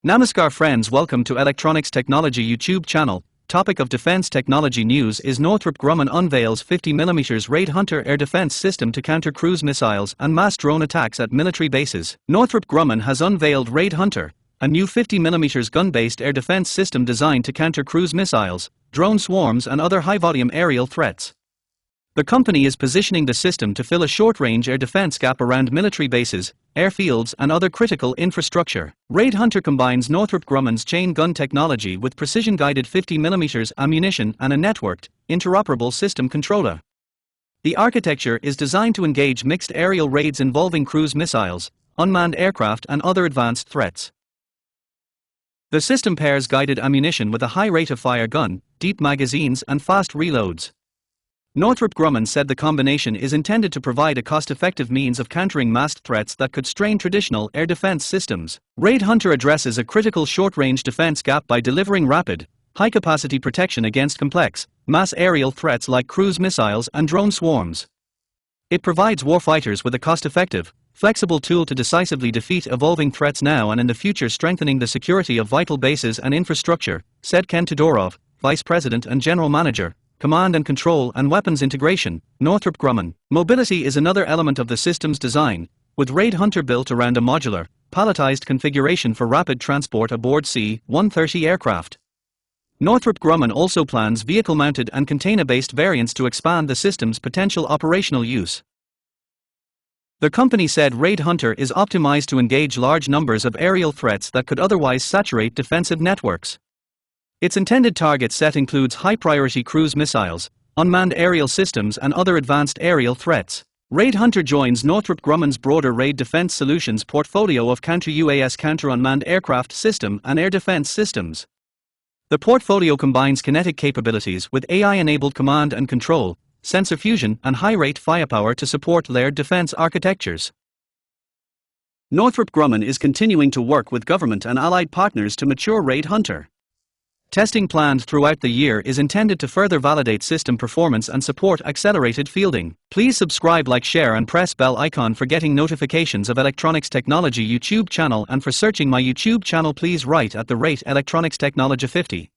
Namaskar friends, welcome to Electronics Technology YouTube channel. Topic of defense technology news is Northrop Grumman unveils 50mm Raid Hunter air defense system to counter cruise missiles and mass drone attacks at military bases. Northrop Grumman has unveiled Raid Hunter, a new 50mm gun-based air defense system designed to counter cruise missiles, drone swarms and other high-volume aerial threats. The company is positioning the system to fill a short-range air defense gap around military bases, airfields and other critical infrastructure. Raid Hunter combines Northrop Grumman's chain gun technology with precision-guided 50mm ammunition and a networked, interoperable system controller. The architecture is designed to engage mixed aerial raids involving cruise missiles, unmanned aircraft and other advanced threats. The system pairs guided ammunition with a high rate of fire gun, deep magazines and fast reloads. Northrop Grumman said the combination is intended to provide a cost-effective means of countering massed threats that could strain traditional air defense systems. Raid Hunter addresses a critical short-range defense gap by delivering rapid, high-capacity protection against complex, mass aerial threats like cruise missiles and drone swarms. It provides warfighters with a cost-effective, flexible tool to decisively defeat evolving threats now and in the future, strengthening the security of vital bases and infrastructure, said Ken Todorov, Vice President and General Manager, Command and Control and Weapons Integration, Northrop Grumman. Mobility is another element of the system's design, with Raid Hunter built around a modular, palletized configuration for rapid transport aboard C-130 aircraft. Northrop Grumman also plans vehicle-mounted and container-based variants to expand the system's potential operational use. The company said Raid Hunter is optimized to engage large numbers of aerial threats that could otherwise saturate defensive networks. Its intended target set includes high-priority cruise missiles, unmanned aerial systems and other advanced aerial threats. Raid Hunter joins Northrop Grumman's broader raid defense solutions portfolio of counter-UAS, counter-unmanned aircraft system and air defense systems. The portfolio combines kinetic capabilities with AI-enabled command and control, sensor fusion and high-rate firepower to support layered defense architectures. Northrop Grumman is continuing to work with government and allied partners to mature Raid Hunter. Testing planned throughout the year is intended to further validate system performance and support accelerated fielding. Please subscribe, like, share and press bell icon for getting notifications of Electronics Technology YouTube channel, and for searching my YouTube channel please write at the rate Electronics Technology 50.